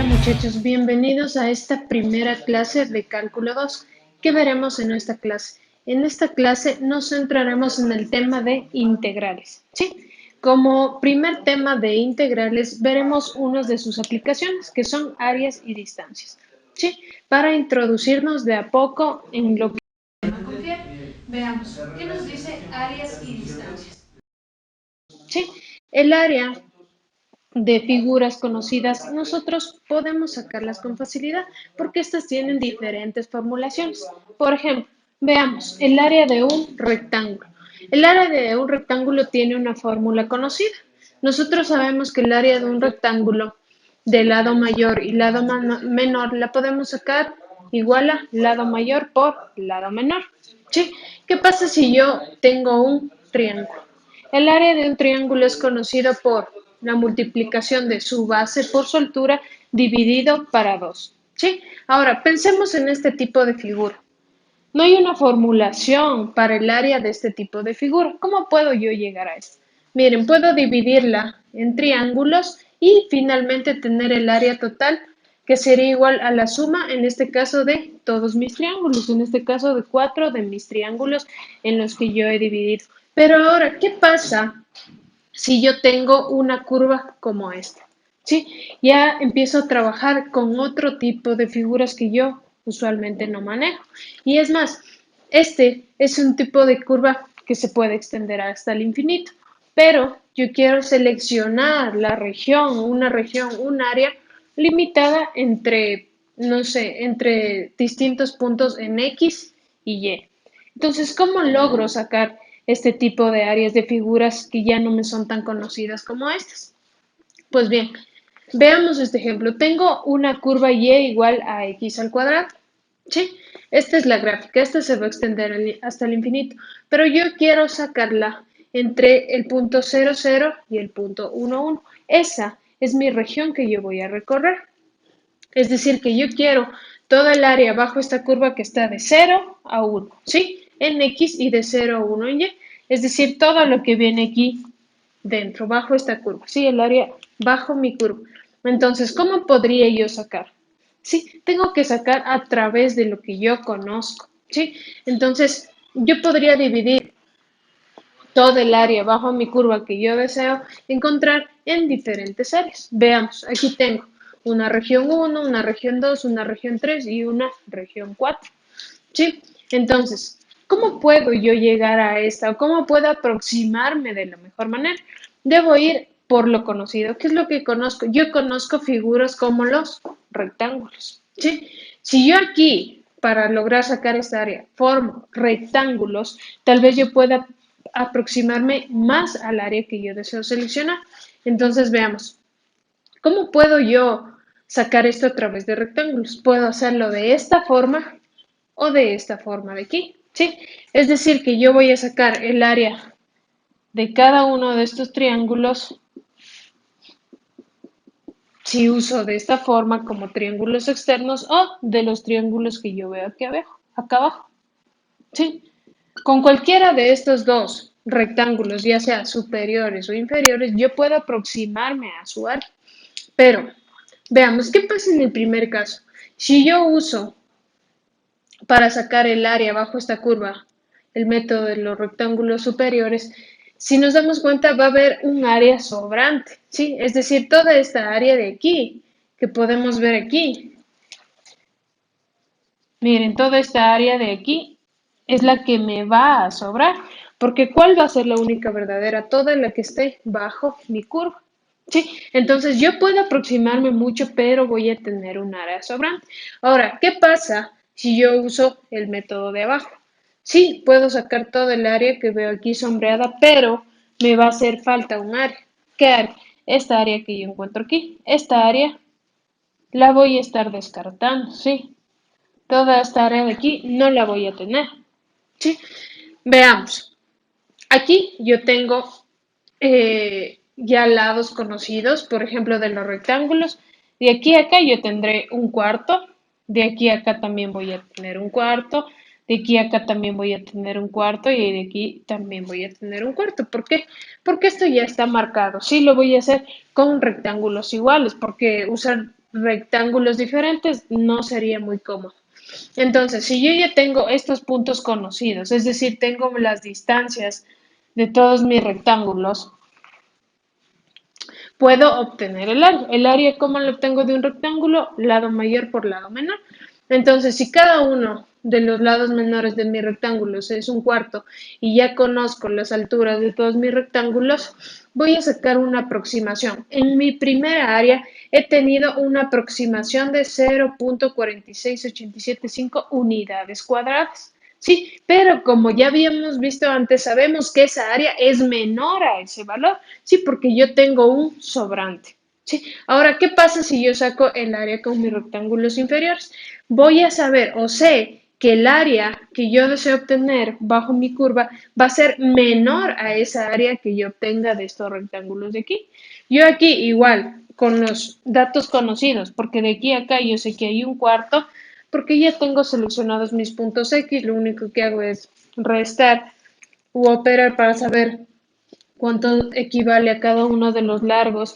Muchachos, bienvenidos a esta primera clase de Cálculo 2. ¿Qué veremos en esta clase? En esta clase nos centraremos en el tema de integrales, ¿sí? Como primer tema de integrales veremos unas de sus aplicaciones, que son áreas y distancias, ¿sí? Para introducirnos de a poco en lo que veamos, ¿qué nos dice áreas y distancias? ¿Sí? El área de figuras conocidas, nosotros podemos sacarlas con facilidad porque estas tienen diferentes formulaciones. Por ejemplo, veamos el área de un rectángulo. El área de un rectángulo tiene una fórmula conocida. Nosotros sabemos que el área de un rectángulo de lado mayor y lado menor la podemos sacar igual a lado mayor por lado menor. ¿Sí? ¿Qué pasa si yo tengo un triángulo? El área de un triángulo es conocido por la multiplicación de su base por su altura dividido para 2. ¿Sí? Ahora, pensemos en este tipo de figura. No hay una formulación para el área de este tipo de figura. ¿Cómo puedo yo llegar a esto? Miren, puedo dividirla en triángulos y finalmente tener el área total que sería igual a la suma, en este caso, de todos mis triángulos, en este caso de 4 de mis triángulos en los que yo he dividido. Pero ahora, ¿qué pasa si yo tengo una curva como esta? ¿Sí? Ya empiezo a trabajar con otro tipo de figuras que yo usualmente no manejo. Y es más, este es un tipo de curva que se puede extender hasta el infinito, pero yo quiero seleccionar la región, un área limitada entre, no sé, entre distintos puntos en X y Y. Entonces, ¿cómo logro sacar este tipo de áreas de figuras que ya no me son tan conocidas como estas? Pues bien, veamos este ejemplo. Tengo una curva y igual a x al cuadrado. ¿Sí? Esta es la gráfica. Esta se va a extender hasta el infinito. Pero yo quiero sacarla entre el punto 0, 0 y el punto 1, 1. Esa es mi región que yo voy a recorrer. Es decir, que yo quiero toda el área bajo esta curva que está de 0 a 1, ¿sí? En X y de 0 a 1 en Y. Es decir, todo lo que viene aquí dentro, bajo esta curva, ¿sí? El área bajo mi curva. Entonces, ¿cómo podría yo sacar? Sí, tengo que sacar a través de lo que yo conozco, ¿sí? Entonces, yo podría dividir todo el área bajo mi curva que yo deseo encontrar en diferentes áreas. Veamos, aquí tengo una región 1, una región 2, una región 3 y una región 4. ¿Sí? Entonces, ¿cómo puedo yo llegar a esta o cómo puedo aproximarme de la mejor manera? Debo ir por lo conocido. ¿Qué es lo que conozco? Yo conozco figuras como los rectángulos. ¿Sí? Si yo aquí, para lograr sacar esta área, formo rectángulos, tal vez yo pueda aproximarme más al área que yo deseo seleccionar. Entonces, veamos, ¿cómo puedo yo sacar esto a través de rectángulos? Puedo hacerlo de esta forma o de esta forma de aquí, ¿sí? Es decir, que yo voy a sacar el área de cada uno de estos triángulos si uso de esta forma como triángulos externos o de los triángulos que yo veo aquí abajo, acá abajo, ¿sí? Con cualquiera de estos dos rectángulos, ya sea superiores o inferiores, yo puedo aproximarme a su área. Pero veamos, ¿qué pasa en el primer caso? Si yo uso para sacar el área bajo esta curva, el método de los rectángulos superiores, si nos damos cuenta va a haber un área sobrante, ¿sí? Es decir, toda esta área de aquí, que podemos ver aquí. Miren, toda esta área de aquí es la que me va a sobrar, porque ¿cuál va a ser la única verdadera? Toda la que esté bajo mi curva. Sí, entonces yo puedo aproximarme mucho, pero voy a tener un área sobrante. Ahora, ¿qué pasa si yo uso el método de abajo? Sí, puedo sacar todo el área que veo aquí sombreada, pero me va a hacer falta un área. ¿Qué área? Esta área que yo encuentro aquí. Esta área la voy a estar descartando, sí. Toda esta área de aquí no la voy a tener, sí. Veamos. Aquí yo tengo ya lados conocidos, por ejemplo, de los rectángulos. De aquí a acá yo tendré un cuarto, de aquí a acá también voy a tener un cuarto, de aquí a acá también voy a tener un cuarto y de aquí también voy a tener un cuarto. ¿Por qué? Porque esto ya está marcado. Sí, lo voy a hacer con rectángulos iguales, porque usar rectángulos diferentes, no sería muy cómodo. Entonces, si yo ya tengo estos puntos conocidos, es decir, tengo las distancias de todos mis rectángulos, puedo obtener el área. El área, ¿cómo lo obtengo de un rectángulo? Lado mayor por lado menor. Entonces, si cada uno de los lados menores de mis rectángulos es un cuarto y ya conozco las alturas de todos mis rectángulos, voy a sacar una aproximación. En mi primera área he tenido una aproximación de 0.46875 unidades cuadradas. Sí, pero como ya habíamos visto antes, sabemos que esa área es menor a ese valor, sí, porque yo tengo un sobrante. Sí, ahora, ¿qué pasa si yo saco el área con mis rectángulos inferiores? Voy a saber o sé que el área que yo deseo obtener bajo mi curva va a ser menor a esa área que yo obtenga de estos rectángulos de aquí. Yo aquí igual, con los datos conocidos, porque de aquí a acá yo sé que hay un cuarto, porque ya tengo seleccionados mis puntos X, lo único que hago es restar u operar para saber cuánto equivale a cada uno de los largos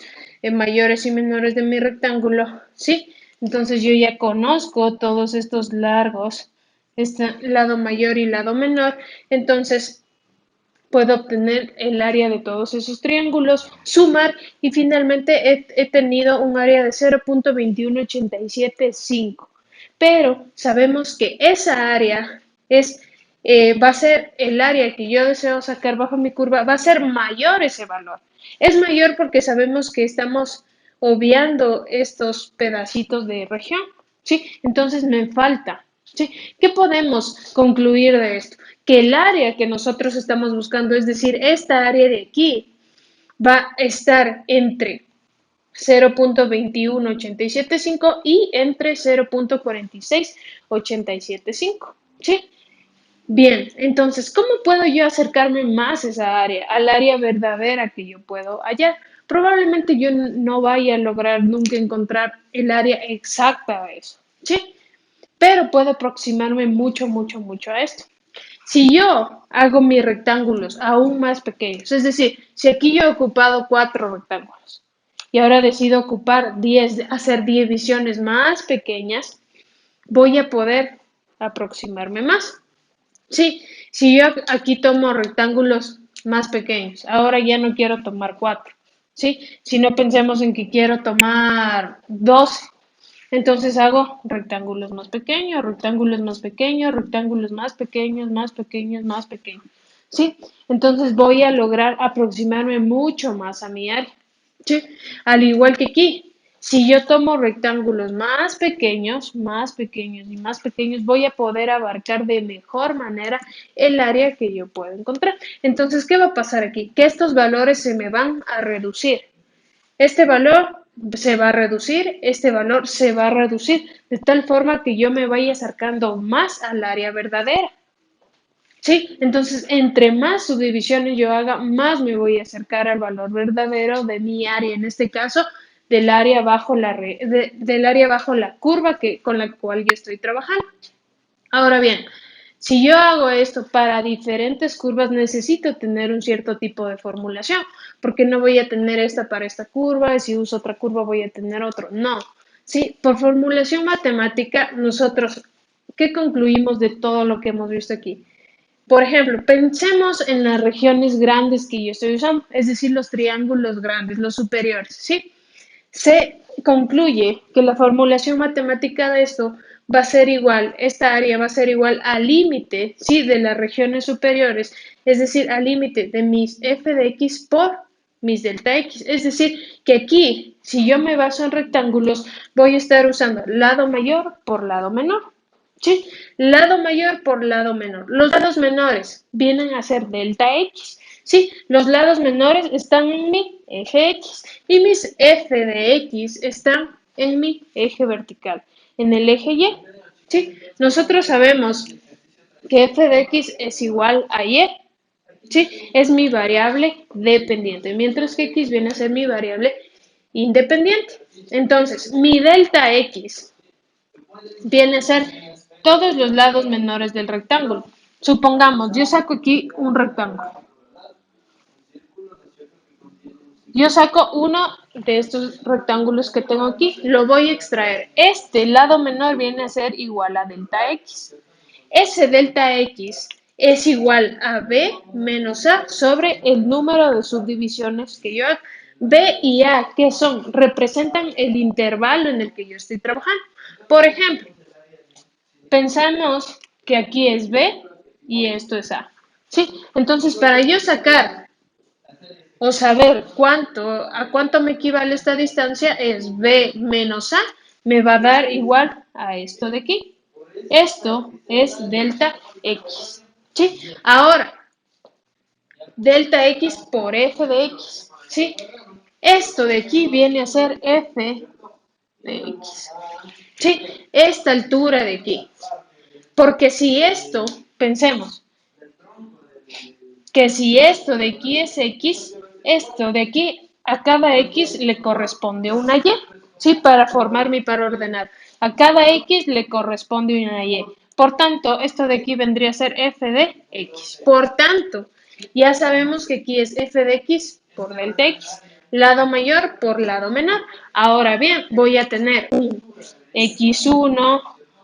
mayores y menores de mi rectángulo, ¿sí? Entonces yo ya conozco todos estos largos, este lado mayor y lado menor, entonces puedo obtener el área de todos esos triángulos, sumar y finalmente he tenido un área de 0.21875. Pero sabemos que esa área va a ser el área que yo deseo sacar bajo mi curva, va a ser mayor ese valor. Es mayor porque sabemos que estamos obviando estos pedacitos de región, ¿sí? Entonces me falta, ¿sí? ¿Qué podemos concluir de esto? Que el área que nosotros estamos buscando, es decir, esta área de aquí, va a estar entre 0.21875 y entre 0.46875, ¿sí? Bien, entonces, ¿cómo puedo yo acercarme más a esa área, al área verdadera que yo puedo hallar? Probablemente yo no vaya a lograr nunca encontrar el área exacta de eso, ¿sí? Pero puedo aproximarme mucho, mucho, mucho a esto. Si yo hago mis rectángulos aún más pequeños, es decir, si aquí yo he ocupado 4 rectángulos y ahora decido ocupar 10, hacer 10 divisiones más pequeñas, voy a poder aproximarme más. Sí, si yo aquí tomo rectángulos más pequeños, ahora ya no quiero tomar 4, ¿sí? Si no pensemos en que quiero tomar 12, entonces hago rectángulos más pequeños, rectángulos más pequeños, rectángulos más pequeños, más pequeños, más pequeños, ¿sí? Entonces voy a lograr aproximarme mucho más a mi área, ¿sí? Al igual que aquí, si yo tomo rectángulos más pequeños y más pequeños, voy a poder abarcar de mejor manera el área que yo puedo encontrar. Entonces, ¿qué va a pasar aquí? Que estos valores se me van a reducir. Este valor se va a reducir, este valor se va a reducir, de tal forma que yo me vaya acercando más al área verdadera. Sí, entonces entre más subdivisiones yo haga, más me voy a acercar al valor verdadero de mi área, en este caso del área bajo del área bajo la curva con la cual yo estoy trabajando. Ahora bien, si yo hago esto para diferentes curvas, necesito tener un cierto tipo de formulación, porque no voy a tener esta para esta curva, y si uso otra curva voy a tener otro. No, sí, por formulación matemática, nosotros, ¿qué concluimos de todo lo que hemos visto aquí? Por ejemplo, pensemos en las regiones grandes que yo estoy usando, es decir, los triángulos grandes, los superiores, ¿sí? Se concluye que la formulación matemática de esto va a ser igual, esta área va a ser igual al límite, ¿sí? De las regiones superiores, es decir, al límite de mis f de x por mis delta x. Es decir, que aquí, si yo me baso en rectángulos, voy a estar usando lado mayor por lado menor. ¿Sí? Lado mayor por lado menor. Los lados menores vienen a ser delta x. Sí, los lados menores están en mi eje X y mis f de X están en mi eje vertical, en el eje Y. Sí, nosotros sabemos que f de X es igual a Y. Sí, es mi variable dependiente, mientras que X viene a ser mi variable independiente. Entonces, mi delta X viene a ser todos los lados menores del rectángulo. Supongamos, yo saco aquí un rectángulo. Yo saco uno de estos rectángulos que tengo aquí, lo voy a extraer. Este lado menor viene a ser igual a delta x. Ese delta x es igual a b menos a sobre el número de subdivisiones que yo hago. B y A, ¿qué son? Representan el intervalo en el que yo estoy trabajando. Por ejemplo, pensamos que aquí es B y esto es A. ¿Sí? Entonces, para yo sacar o saber a cuánto me equivale esta distancia, es B menos A, me va a dar igual a esto de aquí. Esto es delta X. ¿Sí? Ahora, delta X por F de X. ¿Sí? Esto de aquí viene a ser F de X. ¿Sí? Esta altura de aquí. Porque si esto, pensemos, que si esto de aquí es X, esto de aquí a cada X le corresponde una Y, ¿sí? Para formar mi par ordenado. A cada X le corresponde una Y. Por tanto, esto de aquí vendría a ser f de X. Por tanto, ya sabemos que aquí es f de X por delta X, lado mayor por lado menor. Ahora bien, voy a tener un X1,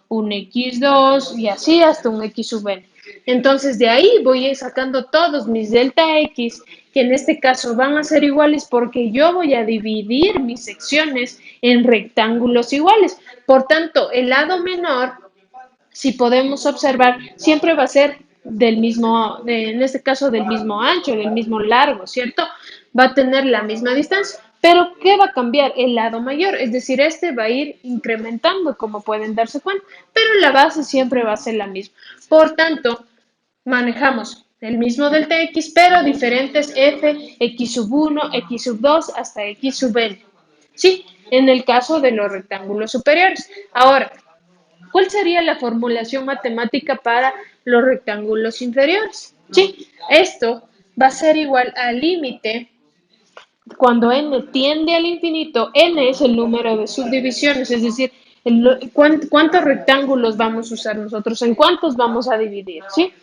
un X2 y así hasta un X sub n. Entonces de ahí voy a ir sacando todos mis delta X, que en este caso van a ser iguales porque yo voy a dividir mis secciones en rectángulos iguales. Por tanto, el lado menor, si podemos observar, siempre va a ser del mismo, en este caso del mismo ancho, del mismo largo, ¿cierto? Va a tener la misma distancia. Pero, ¿qué va a cambiar? El lado mayor, es decir, este va a ir incrementando, como pueden darse cuenta, pero la base siempre va a ser la misma. Por tanto, manejamos el mismo delta X, pero diferentes f, x sub 1, x sub 2, hasta x sub n. Sí, en el caso de los rectángulos superiores. Ahora, ¿cuál sería la formulación matemática para los rectángulos inferiores? Sí, esto va a ser igual al límite cuando n tiende al infinito. N es el número de subdivisiones, es decir, cuántos rectángulos vamos a usar nosotros, en cuántos vamos a dividir, ¿sí?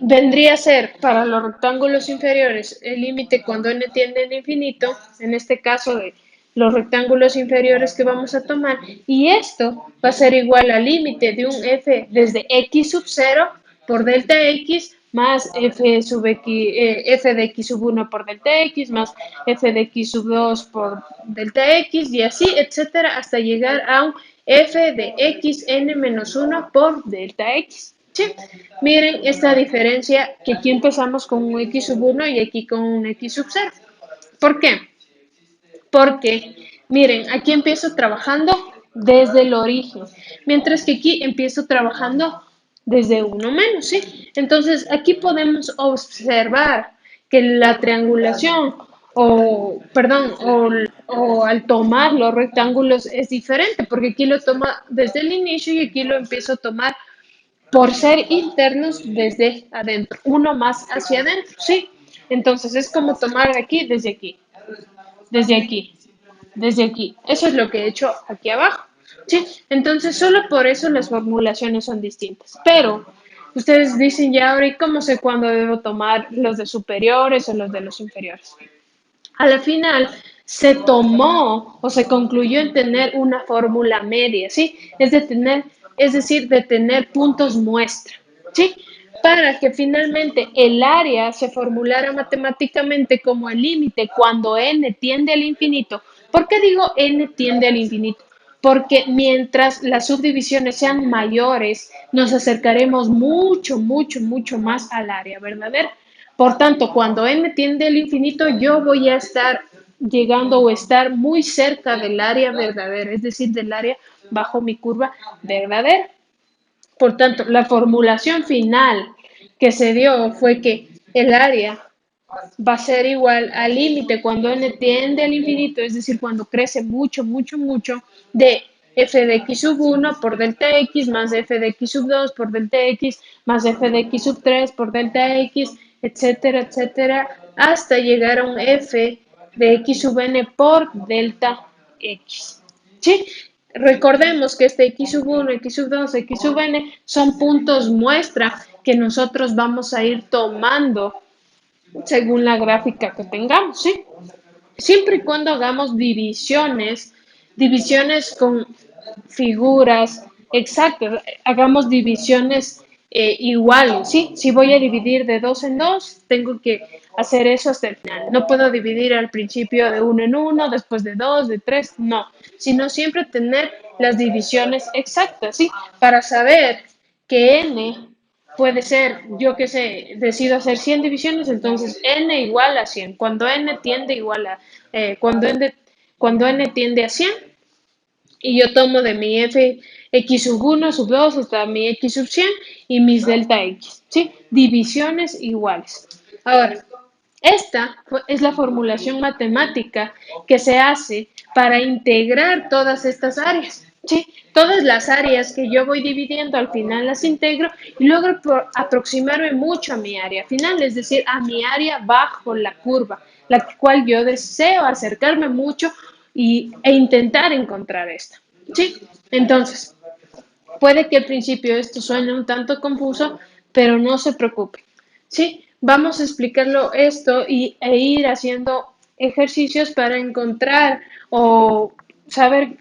Vendría a ser para los rectángulos inferiores el límite cuando n tiende al infinito, en este caso de los rectángulos inferiores que vamos a tomar, y esto va a ser igual al límite de un f desde x sub 0 por delta x más f de x sub 1 por delta x más f de x sub 2 por delta x y así, etcétera, hasta llegar a un f de x n menos 1 por delta x. Sí, miren esta diferencia que aquí empezamos con un x sub 1 y aquí con un x sub 0. ¿Por qué? Porque, miren, aquí empiezo trabajando desde el origen, mientras que aquí empiezo trabajando desde uno menos, ¿sí? Entonces, aquí podemos observar que la triangulación o al tomar los rectángulos es diferente, porque aquí lo toma desde el inicio y aquí lo empiezo a tomar por ser internos desde adentro, uno más hacia adentro, ¿sí? Entonces es como tomar de aquí, desde aquí, desde aquí, desde aquí. Eso es lo que he hecho aquí abajo, ¿sí? Entonces solo por eso las formulaciones son distintas. Pero ustedes dicen ya ahora, ¿y cómo sé cuándo debo tomar los de superiores o los de los inferiores? A la final se tomó o se concluyó en tener una fórmula media, ¿sí? Es decir, de tener puntos muestra, ¿sí? Para que finalmente el área se formulara matemáticamente como el límite cuando n tiende al infinito. ¿Por qué digo n tiende al infinito? Porque mientras las subdivisiones sean mayores, nos acercaremos mucho, mucho, mucho más al área verdadera. Por tanto, cuando n tiende al infinito, yo voy a estar llegando o estar muy cerca del área verdadera, es decir, del área bajo mi curva verdadera. Por tanto, la formulación final que se dio fue que el área va a ser igual al límite cuando n tiende al infinito, es decir, cuando crece mucho, mucho, mucho, de f de x sub 1 por delta x más f de x sub 2 por delta x más f de x sub 3 por delta x, etcétera, etcétera, hasta llegar a un f de x sub n por delta x. ¿Sí? Recordemos que este x sub 1, x sub 2, x sub n son puntos muestra que nosotros vamos a ir tomando según la gráfica que tengamos, ¿sí? Siempre y cuando hagamos divisiones con figuras exactas, hagamos divisiones iguales, ¿sí? Si voy a dividir de dos en dos, tengo que hacer eso hasta el final. No puedo dividir al principio de uno en uno, después de dos, de tres, no, sino siempre tener las divisiones exactas, ¿sí? Para saber que n puede ser, yo qué sé, decido hacer 100 divisiones, entonces n igual a 100. Cuando n tiende a 100, y yo tomo de mi f x sub 1 sub 2 hasta mi x sub 100 y mis delta x, ¿sí? Divisiones iguales. Ahora, esta es la formulación matemática que se hace para integrar todas estas áreas. ¿Sí? Todas las áreas que yo voy dividiendo al final las integro y logro aproximarme mucho a mi área final, es decir, a mi área bajo la curva, la cual yo deseo acercarme mucho e intentar encontrar esta. ¿Sí? Entonces, puede que al principio esto suene un tanto confuso, pero no se preocupe. ¿Sí? Vamos a explicarlo esto e ir haciendo ejercicios para encontrar o saber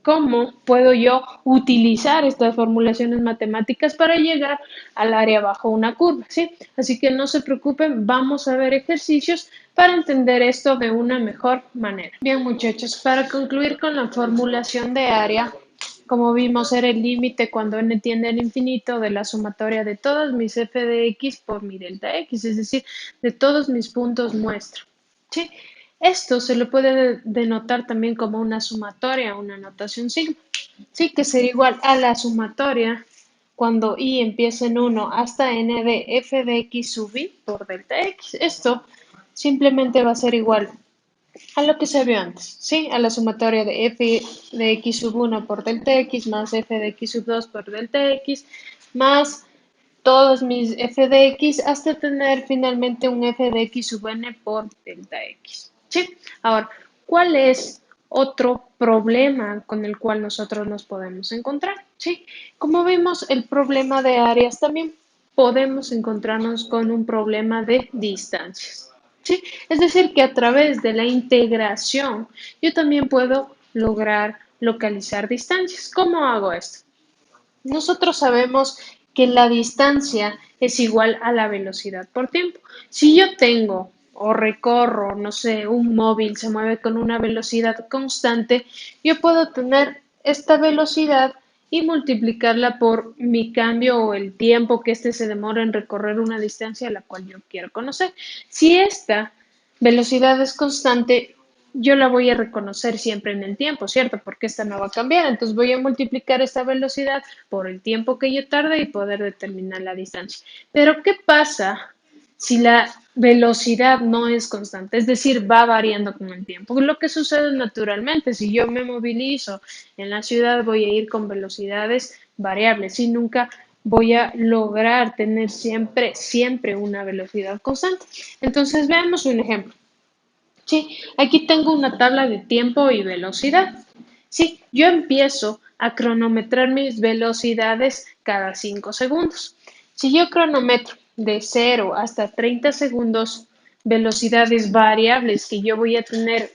cómo puedo yo utilizar estas formulaciones matemáticas para llegar al área bajo una curva, ¿sí? Así que no se preocupen, vamos a ver ejercicios para entender esto de una mejor manera. Bien, muchachos, para concluir con la formulación de área, como vimos, era el límite cuando n tiende al infinito de la sumatoria de todas mis f de x por mi delta x, es decir, de todos mis puntos muestra. ¿Sí? Esto se lo puede denotar también como una sumatoria, una notación sigma. Sí, que sería igual a la sumatoria cuando i empieza en 1 hasta n de f de x sub i por delta x. Esto simplemente va a ser igual a lo que se vio antes, ¿sí? A la sumatoria de f de x sub 1 por delta x más f de x sub 2 por delta x más todos mis f de x hasta tener finalmente un f de x sub n por delta x, ¿sí? Ahora, ¿cuál es otro problema con el cual nosotros nos podemos encontrar? ¿Sí? Como vimos, el problema de áreas también podemos encontrarnos con un problema de distancias. ¿Sí? Es decir, que a través de la integración yo también puedo lograr localizar distancias. ¿Cómo hago esto? Nosotros sabemos que la distancia es igual a la velocidad por tiempo. Si yo tengo o recorro, no sé, un móvil se mueve con una velocidad constante, yo puedo tener esta velocidad y multiplicarla por mi cambio o el tiempo que éste se demora en recorrer una distancia a la cual yo quiero conocer. Si esta velocidad es constante, yo la voy a reconocer siempre en el tiempo, ¿cierto? Porque esta no va a cambiar. Entonces voy a multiplicar esta velocidad por el tiempo que yo tarde y poder determinar la distancia. Pero ¿qué pasa si la velocidad no es constante? Es decir, va variando con el tiempo. Lo que sucede naturalmente, si yo me movilizo en la ciudad, voy a ir con velocidades variables y nunca voy a lograr tener siempre una velocidad constante. Entonces, veamos un ejemplo. Sí, aquí tengo una tabla de tiempo y velocidad. Sí, yo empiezo a cronometrar mis velocidades cada 5 segundos. Si yo cronometro de 0 hasta 30 segundos, velocidades variables que yo voy a tener,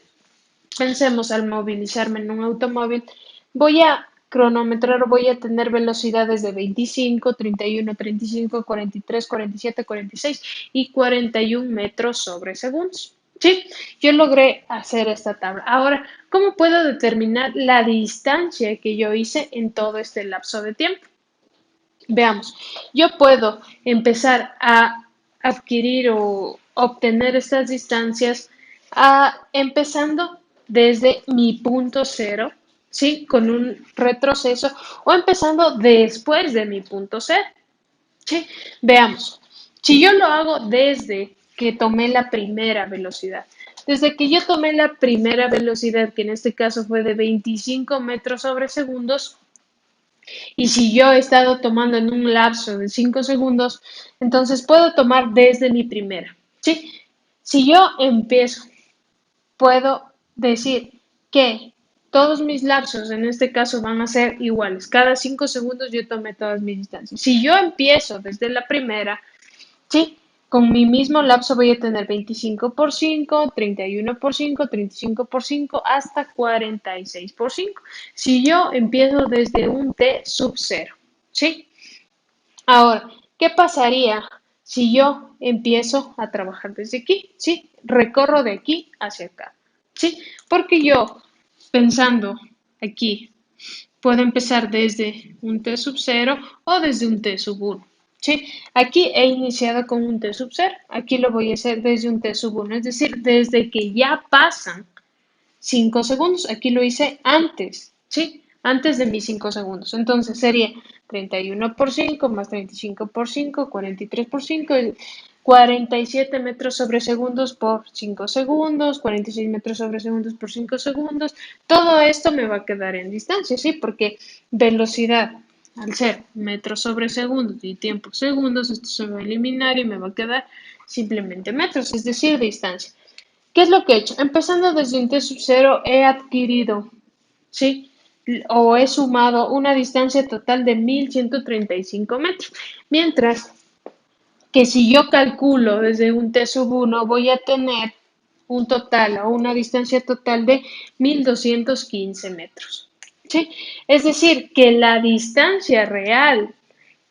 pensemos al movilizarme en un automóvil, voy a cronometrar, voy a tener velocidades de 25, 31, 35, 43, 47, 46 y 41 metros sobre segundos. Sí, yo logré hacer esta tabla. Ahora, ¿cómo puedo determinar la distancia que yo hice en todo este lapso de tiempo? Veamos, yo puedo empezar a adquirir o obtener estas distancias empezando desde mi punto cero, ¿sí? Con un retroceso o empezando después de mi punto cero, ¿sí? Veamos, si yo lo hago desde que tomé la primera velocidad, desde que yo tomé la primera velocidad, que en este caso fue de 25 metros sobre segundos, y si yo he estado tomando en un lapso de 5 segundos, entonces puedo tomar desde mi primera, ¿sí? Si yo empiezo, puedo decir que todos mis lapsos en este caso van a ser iguales. Cada 5 segundos yo tomé todas mis distancias. Si yo empiezo desde la primera, ¿sí? Con mi mismo lapso voy a tener 25 por 5, 31 por 5, 35 por 5, hasta 46 por 5. Si yo empiezo desde un t sub 0, ¿sí? Ahora, ¿qué pasaría si yo empiezo a trabajar desde aquí? ¿Sí? Recorro de aquí hacia acá, ¿sí? Porque yo, pensando aquí, puedo empezar desde un t sub 0 o desde un t sub 1. ¿Sí? Aquí he iniciado con un t sub 0, aquí lo voy a hacer desde un t sub 1, es decir, desde que ya pasan 5 segundos. Aquí lo hice antes, ¿sí? Antes de mis 5 segundos. Entonces sería 31 por 5 más 35 por 5, 43 por 5, 47 metros sobre segundos por 5 segundos, 46 metros sobre segundos por 5 segundos. Todo esto me va a quedar en distancia, ¿sí? Porque velocidad, al ser metros sobre segundos y tiempo segundos, esto se va a eliminar y me va a quedar simplemente metros, es decir, distancia. ¿Qué es lo que he hecho? Empezando desde un t sub 0 he adquirido, ¿sí? O he sumado una distancia total de 1135 metros. Mientras que si yo calculo desde un t sub 1 voy a tener un total o una distancia total de 1215 metros. ¿Sí? Es decir, que la distancia real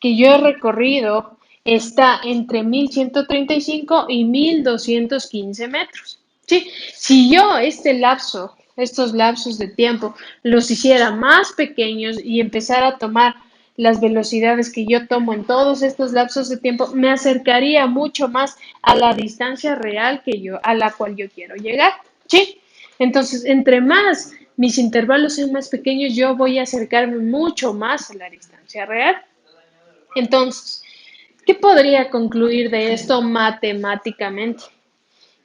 que yo he recorrido está entre 1135 y 1215 metros. ¿Sí? Si yo estos lapsos de tiempo, los hiciera más pequeños y empezara a tomar las velocidades que yo tomo en todos estos lapsos de tiempo, me acercaría mucho más a la distancia real a la cual yo quiero llegar. ¿Sí? Entonces, entre más mis intervalos sean más pequeños, yo voy a acercarme mucho más a la distancia real. Entonces, ¿qué podría concluir de esto matemáticamente?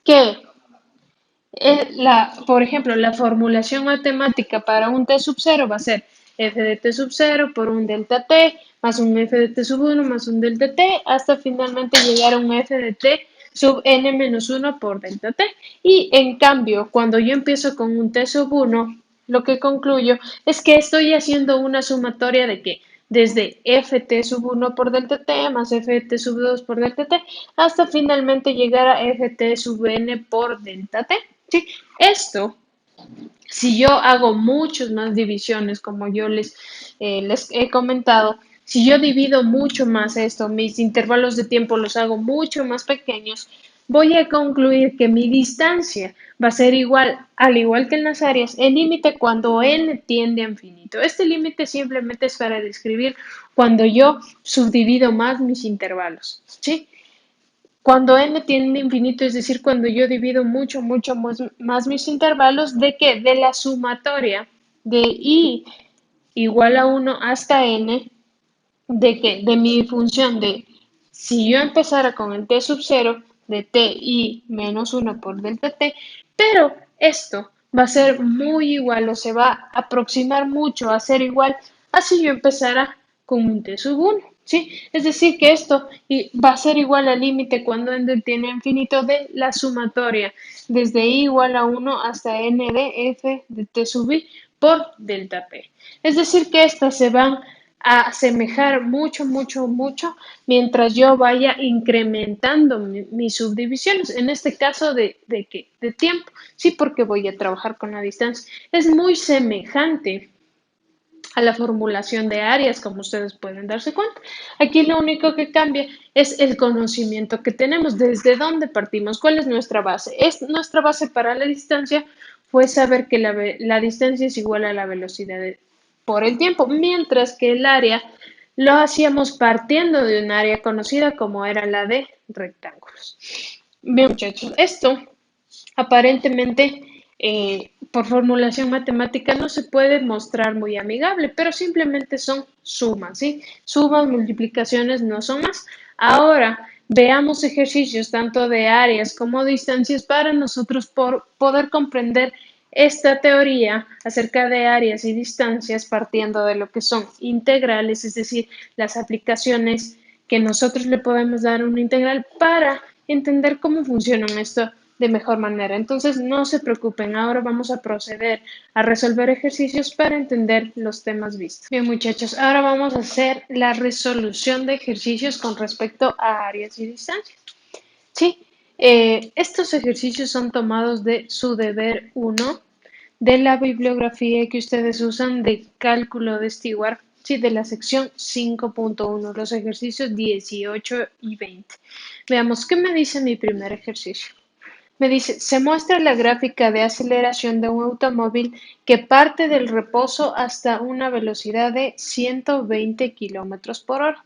Que por ejemplo, la formulación matemática para un t sub 0 va a ser f de t sub 0 por un delta t más un f de t sub 1 más un delta t hasta finalmente llegar a un f de t sub n menos 1 por delta t. Y en cambio, cuando yo empiezo con un t sub 1, lo que concluyo es que estoy haciendo una sumatoria de que desde ft sub 1 por delta t más ft sub 2 por delta t hasta finalmente llegar a ft sub n por delta t. ¿Sí? Esto, si yo hago muchas más divisiones, como yo les he comentado, si yo divido mucho más esto, mis intervalos de tiempo los hago mucho más pequeños, voy a concluir que mi distancia va a ser igual, al igual que en las áreas, el límite cuando n tiende a infinito. Este límite simplemente es para describir cuando yo subdivido más mis intervalos, ¿sí? Cuando n tiende a infinito, es decir, cuando yo divido mucho más mis intervalos, ¿de qué? De la sumatoria de i igual a 1 hasta n, ¿de qué? De mi función de, si yo empezara con el t sub 0, de t i menos 1 por delta t, pero esto va a ser muy igual o se va a aproximar mucho a ser igual a si yo empezara con un t sub 1. ¿Sí? Es decir, que esto va a ser igual al límite cuando n tiene infinito de la sumatoria desde i igual a 1 hasta n de f de t sub i por delta p. Es decir, que estas se van a asemejar mucho mientras yo vaya incrementando mis subdivisiones. En este caso, ¿de qué? De tiempo. Sí, porque voy a trabajar con la distancia. Es muy semejante a la formulación de áreas, como ustedes pueden darse cuenta. Aquí lo único que cambia es el conocimiento que tenemos, desde dónde partimos, cuál es nuestra base. Nuestra base para la distancia fue saber que la distancia es igual a la velocidad por el tiempo, mientras que el área lo hacíamos partiendo de un área conocida como era la de rectángulos. Bien, muchachos, esto aparentemente, por formulación matemática no se puede mostrar muy amigable, pero simplemente son sumas, ¿sí? Sumas, multiplicaciones, no son más. Ahora, veamos ejercicios tanto de áreas como distancias para nosotros poder comprender esta teoría acerca de áreas y distancias partiendo de lo que son integrales, es decir, las aplicaciones que nosotros le podemos dar a una integral para entender cómo funcionan esto de mejor manera. Entonces, no se preocupen, ahora vamos a proceder a resolver ejercicios para entender los temas vistos. Bien, muchachos, ahora vamos a hacer la resolución de ejercicios con respecto a áreas y distancias. Sí, estos ejercicios son tomados de su deber uno de la bibliografía que ustedes usan de cálculo de Stewart, sí, de la sección 5.1, los ejercicios 18 y 20. Veamos, ¿qué me dice mi primer ejercicio? Me dice, se muestra la gráfica de aceleración de un automóvil que parte del reposo hasta una velocidad de 120 kilómetros por hora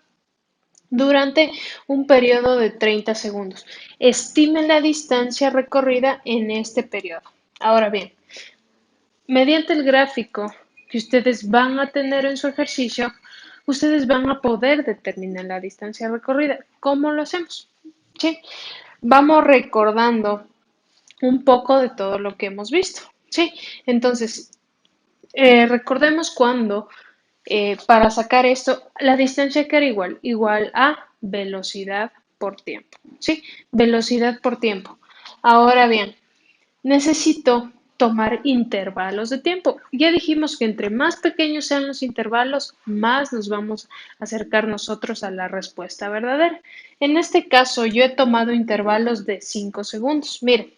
durante un periodo de 30 segundos. Estime la distancia recorrida en este periodo. Ahora bien, mediante el gráfico que ustedes van a tener en su ejercicio, ustedes van a poder determinar la distancia recorrida. ¿Cómo lo hacemos? ¿Sí? Vamos recordando un poco de todo lo que hemos visto. ¿Sí? Entonces, recordemos cuando para sacar esto, la distancia que era igual a velocidad por tiempo, ¿sí? Velocidad por tiempo. Ahora bien, necesito tomar intervalos de tiempo. Ya dijimos que entre más pequeños sean los intervalos, más nos vamos a acercar nosotros a la respuesta verdadera. En este caso, yo he tomado intervalos de 5 segundos. Miren,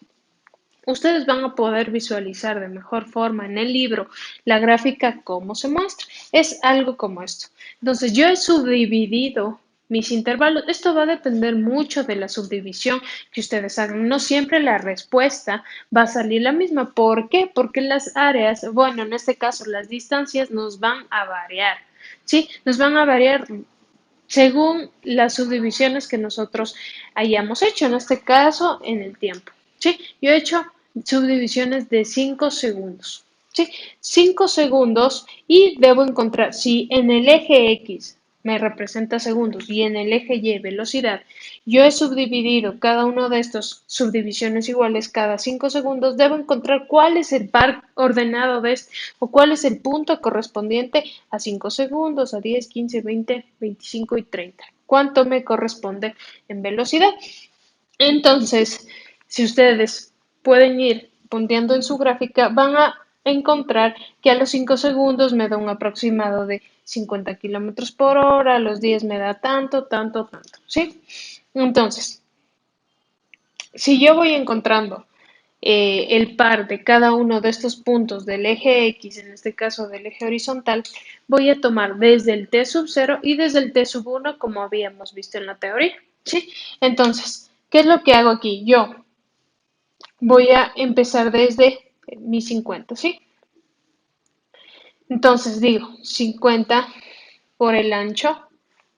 ustedes van a poder visualizar de mejor forma en el libro la gráfica cómo se muestra. Es algo como esto. Entonces, yo he subdividido mis intervalos. Esto va a depender mucho de la subdivisión que ustedes hagan. No siempre la respuesta va a salir la misma. ¿Por qué? Porque las áreas, bueno, en este caso las distancias nos van a variar. ¿Sí? Nos van a variar según las subdivisiones que nosotros hayamos hecho, en este caso en el tiempo. ¿Sí? Yo he hecho subdivisiones de 5 segundos. ¿Sí? 5 segundos y debo encontrar si en el eje X me representa segundos y en el eje Y velocidad, yo he subdividido cada uno de estos subdivisiones iguales cada 5 segundos, debo encontrar cuál es el par ordenado de este o cuál es el punto correspondiente a 5 segundos, a 10, 15, 20, 25 y 30. ¿Cuánto me corresponde en velocidad? Entonces, si ustedes pueden ir punteando en su gráfica, van a encontrar que a los 5 segundos me da un aproximado de 50 kilómetros por hora, a los 10 me da tanto, tanto, tanto, ¿sí? Entonces, si yo voy encontrando el par de cada uno de estos puntos del eje X, en este caso del eje horizontal, voy a tomar desde el t sub 0 y desde el t sub 1 como habíamos visto en la teoría, ¿sí? Entonces, ¿qué es lo que hago aquí? Yo voy a empezar desde mi 50, ¿sí? Entonces digo 50 por el ancho.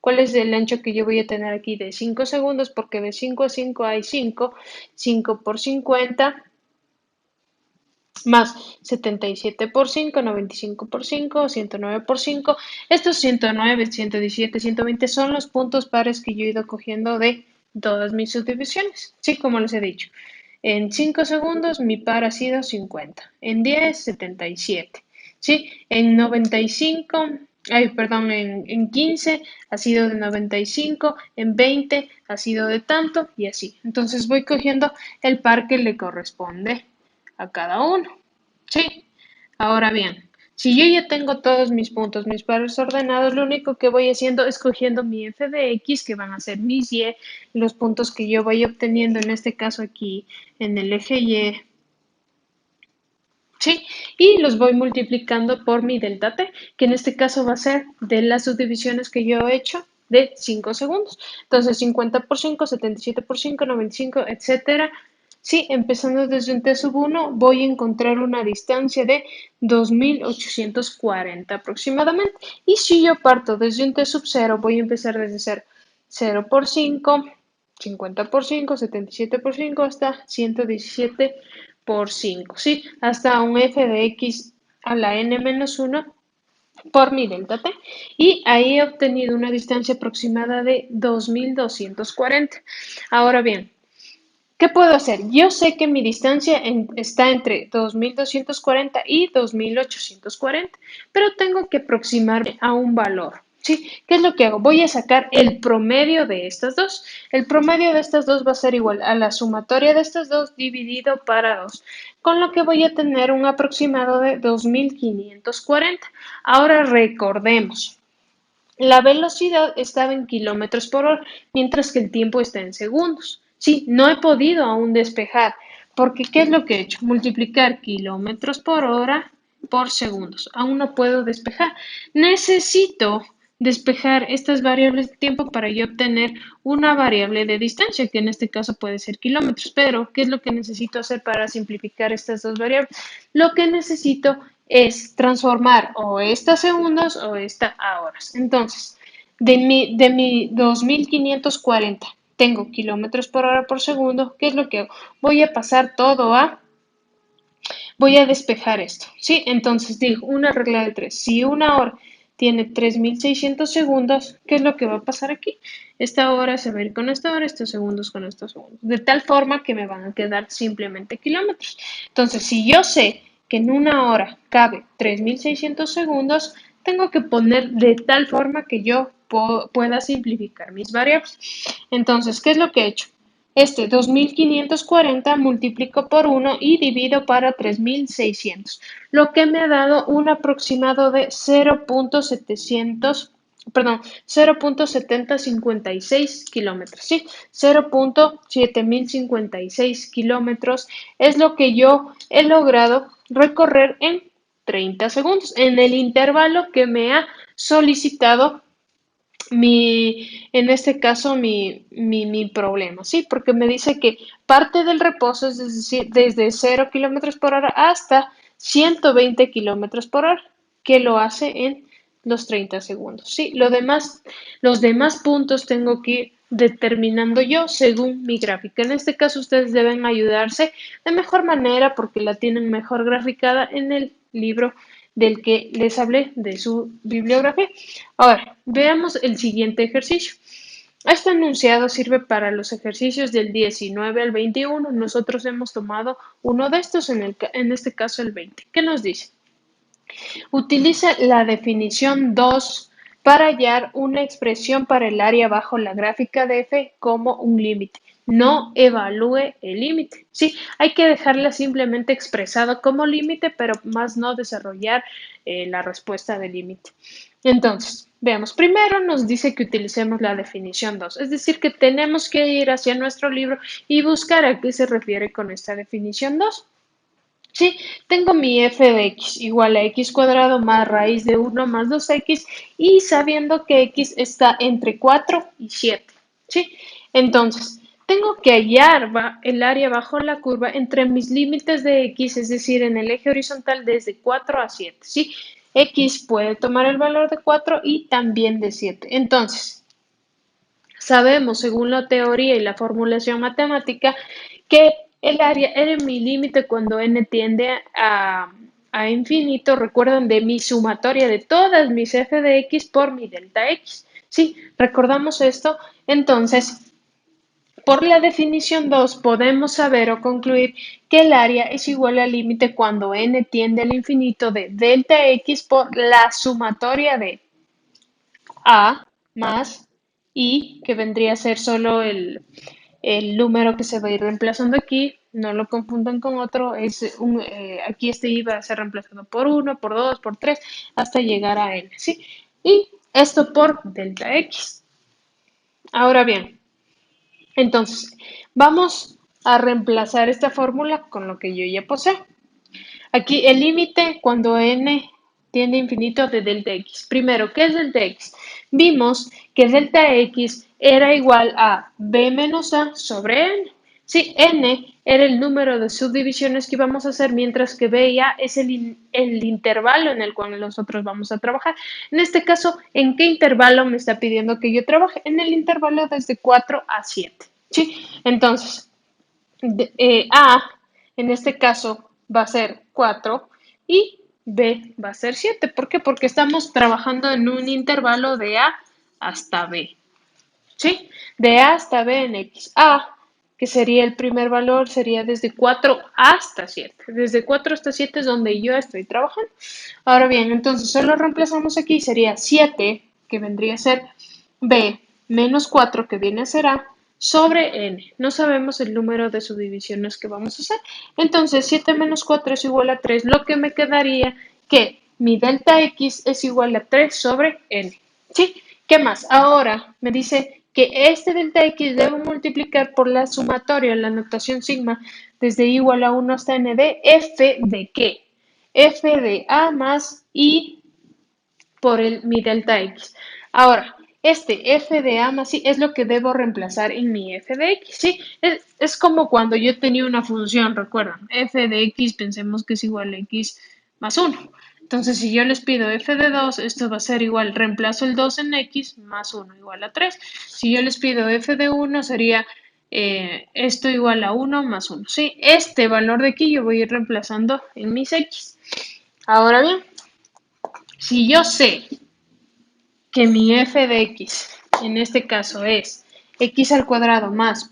¿Cuál es el ancho que yo voy a tener aquí? De 5 segundos, porque de 5 a 5 hay 5. 5 por 50 más 77 por 5, 95 por 5, 109 por 5. Estos 109, 117, 120 son los puntos pares que yo he ido cogiendo de todas mis subdivisiones. Sí, como les he dicho. En 5 segundos mi par ha sido 50. En 10, 77. Sí, en 95, ay, perdón, en 15 ha sido de 95, en 20 ha sido de tanto y así. Entonces voy cogiendo el par que le corresponde a cada uno. Sí. Ahora bien, si yo ya tengo todos mis puntos, mis pares ordenados, lo único que voy haciendo es cogiendo mi f de x, que van a ser mis y, los puntos que yo voy obteniendo, en este caso aquí, en el eje y, ¿sí? Y los voy multiplicando por mi delta t, que en este caso va a ser de las subdivisiones que yo he hecho de 5 segundos. Entonces, 50 por 5, 77 por 5, 95, etcétera. Sí, empezando desde un t sub 1, voy a encontrar una distancia de 2840 aproximadamente. Y si yo parto desde un t sub 0, voy a empezar desde 0. 0 por 5, 50 por 5, 77 por 5 hasta 117 por 5, ¿sí? Hasta un f de x a la n menos 1 por mi delta t. Y ahí he obtenido una distancia aproximada de 2240. Ahora bien, ¿qué puedo hacer? Yo sé que mi distancia está entre 2240 y 2840, pero tengo que aproximarme a un valor. ¿Sí? ¿Qué es lo que hago? Voy a sacar el promedio de estas dos. El promedio de estas dos va a ser igual a la sumatoria de estas dos dividido para 2, con lo que voy a tener un aproximado de 2540. Ahora recordemos, la velocidad estaba en kilómetros por hora, mientras que el tiempo está en segundos. Sí, no he podido aún despejar, porque ¿qué es lo que he hecho? Multiplicar kilómetros por hora por segundos. Aún no puedo despejar. Necesito despejar estas variables de tiempo para yo obtener una variable de distancia, que en este caso puede ser kilómetros. Pero, ¿qué es lo que necesito hacer para simplificar estas dos variables? Lo que necesito es transformar o esta a segundos o esta a horas. Entonces, de mi 2540 tengo kilómetros por hora por segundo. ¿Qué es lo que hago? Voy a pasar todo voy a despejar esto, ¿sí? Entonces digo, una regla de tres. Si una hora tiene 3600 segundos, ¿qué es lo que va a pasar aquí? Esta hora se va a ir con esta hora, estos segundos con estos segundos, de tal forma que me van a quedar simplemente kilómetros. Entonces, si yo sé que en una hora cabe 3600 segundos, tengo que poner de tal forma que yo pueda simplificar mis variables. Entonces, ¿qué es lo que he hecho? 2540 multiplico por 1 y divido para 3600, lo que me ha dado un aproximado de 0.700, perdón, 0.7056 kilómetros, ¿sí? 0.7056 kilómetros es lo que yo he logrado recorrer en 30 segundos, en el intervalo que me ha solicitado en este caso, mi problema, ¿sí? Porque me dice que parte del reposo es decir, desde 0 kilómetros por hora hasta 120 kilómetros por hora, que lo hace en los 30 segundos, ¿sí? Los demás puntos tengo que ir determinando yo según mi gráfica. En este caso, ustedes deben ayudarse de mejor manera porque la tienen mejor graficada en el libro del que les hablé de su bibliografía. Ahora, veamos el siguiente ejercicio. Este enunciado sirve para los ejercicios del 19 al 21. Nosotros hemos tomado uno de estos, en este caso el 20. ¿Qué nos dice? Utiliza la definición 2 para hallar una expresión para el área bajo la gráfica de f como un límite. No evalúe el límite. Sí, hay que dejarla simplemente expresada como límite, pero más no desarrollar la respuesta del límite. Entonces, veamos, primero nos dice que utilicemos la definición 2, es decir, que tenemos que ir hacia nuestro libro y buscar a qué se refiere con esta definición 2. Sí, tengo mi f de x igual a x cuadrado más raíz de 1 más 2x y sabiendo que x está entre 4 y 7. ¿Sí? Entonces, tengo que hallar el área bajo la curva entre mis límites de x, es decir, en el eje horizontal desde 4 a 7. ¿Sí? X puede tomar el valor de 4 y también de 7. Entonces, sabemos, según la teoría y la formulación matemática, que el área era mi límite cuando n tiende a infinito. Recuerdan de mi sumatoria de todas mis f de x por mi delta x. Sí, recordamos esto. Entonces, por la definición 2 podemos saber o concluir que el área es igual al límite cuando n tiende al infinito de delta x por la sumatoria de a más i, que vendría a ser solo el número que se va a ir reemplazando aquí. No lo confundan con otro. Aquí este i va a ser reemplazado por 1, por 2, por 3, hasta llegar a n, ¿sí? Y esto por delta x. Ahora bien, entonces, vamos a reemplazar esta fórmula con lo que yo ya poseo. Aquí el límite cuando n tiende a infinito de delta x. Primero, ¿qué es delta x? Vimos que delta x era igual a b menos a sobre n. Sí, n era el número de subdivisiones que íbamos a hacer, mientras que b y a es el intervalo en el cual nosotros vamos a trabajar. En este caso, ¿en qué intervalo me está pidiendo que yo trabaje? En el intervalo desde 4 a 7. ¿Sí? Entonces, A en este caso va a ser 4 y B va a ser 7. ¿Por qué? Porque estamos trabajando en un intervalo de A hasta B. ¿Sí? De A hasta B en X. A, que sería el primer valor, sería desde 4 hasta 7. Desde 4 hasta 7 es donde yo estoy trabajando. Ahora bien, entonces solo reemplazamos aquí, sería 7, que vendría a ser B, menos 4, que viene a ser A, sobre N. No sabemos el número de subdivisiones que vamos a hacer. Entonces, 7 menos 4 es igual a 3, lo que me quedaría que mi delta X es igual a 3 sobre N. ¿Sí? ¿Qué más? Ahora me dice que este delta X debo multiplicar por la sumatoria, la notación sigma, desde I igual a 1 hasta N de F de ¿qué? F de A más I por mi delta X. Ahora, este f de a más i es lo que debo reemplazar en mi f de x, ¿sí? Es como cuando yo tenía una función, recuerdan, f de x pensemos que es igual a x más 1. Entonces, si yo les pido f de 2, esto va a ser igual, reemplazo el 2 en x más 1 igual a 3. Si yo les pido f de 1, sería esto igual a 1 más 1, ¿sí? Este valor de aquí yo voy a ir reemplazando en mis x. Ahora bien, si yo sé que mi f de x, en este caso es x al cuadrado más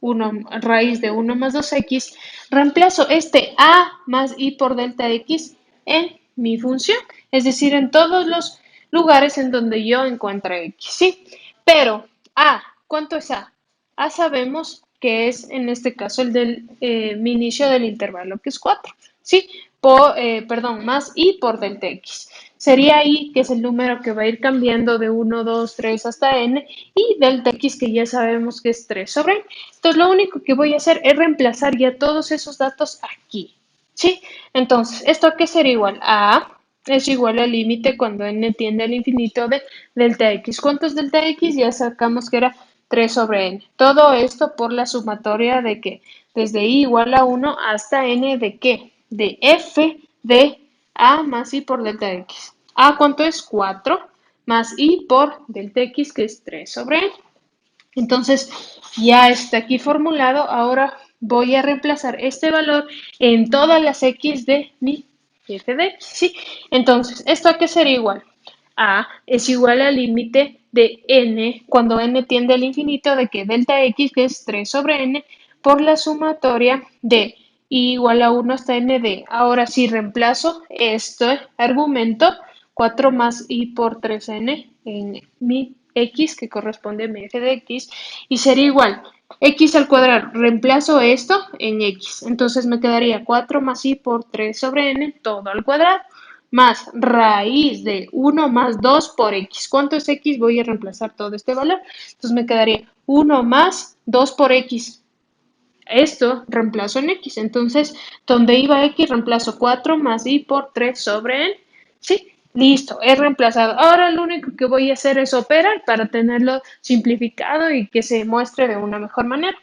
1 raíz de 1 más 2x, reemplazo este a más i por delta x en mi función, es decir, en todos los lugares en donde yo encuentre x, ¿sí? Pero a, ¿cuánto es a? A sabemos que es en este caso el del mi inicio del intervalo, que es 4, ¿sí? Perdón, más i por delta x. Sería i, que es el número que va a ir cambiando de 1, 2, 3 hasta n, y delta x, que ya sabemos que es 3 sobre n. Entonces, lo único que voy a hacer es reemplazar ya todos esos datos aquí, ¿sí? Entonces, ¿esto a qué sería igual? A es igual al límite cuando n tiende al infinito de delta x. ¿Cuánto es delta x? Ya sacamos que era 3 sobre n. Todo esto por la sumatoria de que desde i igual a 1 hasta n de qué? De f de a más i por delta x. A, ¿cuánto es? 4 más i por delta x, que es 3 sobre n. Entonces, ya está aquí formulado. Ahora voy a reemplazar este valor en todas las x de mi f de x, ¿sí? Entonces, ¿esto a qué sería igual? A es igual al límite de n, cuando n tiende al infinito, de que delta x, que es 3 sobre n, por la sumatoria de i igual a 1 hasta n de. Ahora sí reemplazo este argumento, 4 más i por 3n en mi x, que corresponde a mi f de x, y sería igual x al cuadrado. Reemplazo esto en x, entonces me quedaría 4 más i por 3 sobre n, todo al cuadrado, más raíz de 1 más 2 por x. ¿Cuánto es x? Voy a reemplazar todo este valor. Entonces me quedaría 1 más 2 por x. Esto reemplazo en x. Entonces, donde iba x, reemplazo 4 más i por 3 sobre n. ¿Sí? Listo, he reemplazado. Ahora lo único que voy a hacer es operar para tenerlo simplificado y que se muestre de una mejor manera.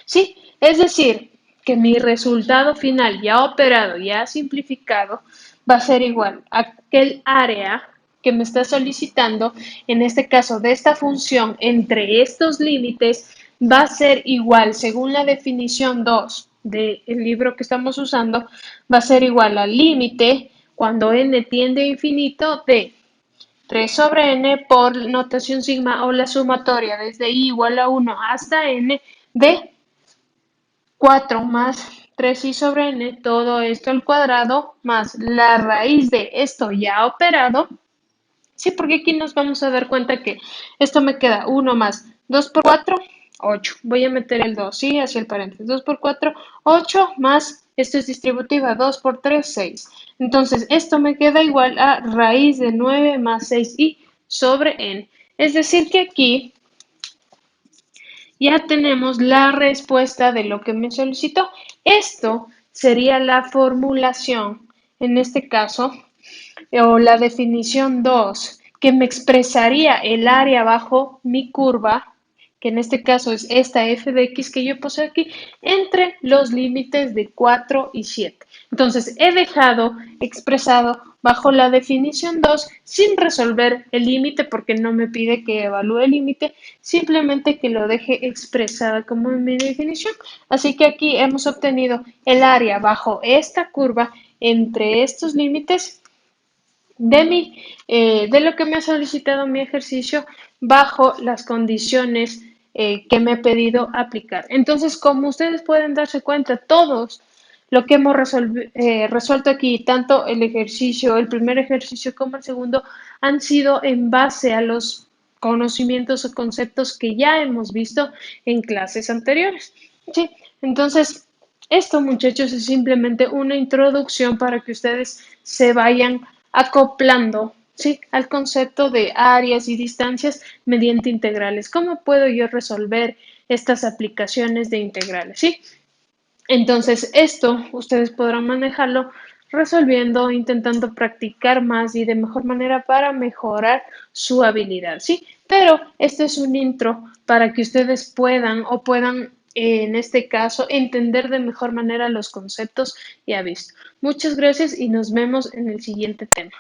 ¿Sí? Es decir, que mi resultado final ya operado, ya simplificado, va a ser igual a aquel área que me está solicitando, en este caso de esta función entre estos límites, va a ser igual, según la definición 2 del libro que estamos usando, va a ser igual al límite cuando n tiende a infinito de 3 sobre n por notación sigma o la sumatoria desde i igual a 1 hasta n de 4 más 3i sobre n, todo esto al cuadrado, más la raíz de esto ya operado. Sí, porque aquí nos vamos a dar cuenta que esto me queda 1 más 2 por 4, 8. Voy a meter el 2, ¿sí? Hacia el paréntesis. 2 por 4, 8 más, esto es distributiva, 2 por 3, 6. Entonces, esto me queda igual a raíz de 9 más 6i sobre n. Es decir, que aquí ya tenemos la respuesta de lo que me solicitó. Esto sería la formulación, en este caso, o la definición 2, que me expresaría el área bajo mi curva, que en este caso es esta f de x que yo puse aquí, entre los límites de 4 y 7. Entonces, he dejado expresado bajo la definición 2 sin resolver el límite porque no me pide que evalúe el límite, simplemente que lo deje expresada como en mi definición. Así que aquí hemos obtenido el área bajo esta curva entre estos límites de lo que me ha solicitado mi ejercicio bajo las condiciones que me he pedido aplicar. Entonces, como ustedes pueden darse cuenta, todos lo que hemos resuelto aquí, tanto el ejercicio, el primer ejercicio como el segundo, han sido en base a los conocimientos o conceptos que ya hemos visto en clases anteriores. ¿Sí? Entonces, esto, muchachos, es simplemente una introducción para que ustedes se vayan acoplando ¿sí? Al concepto de áreas y distancias mediante integrales. ¿Cómo puedo yo resolver estas aplicaciones de integrales? ¿Sí? Entonces, esto ustedes podrán manejarlo resolviendo, intentando practicar más y de mejor manera para mejorar su habilidad, ¿sí? Pero este es un intro para que ustedes puedan, en este caso, entender de mejor manera los conceptos ya visto. Muchas gracias y nos vemos en el siguiente tema.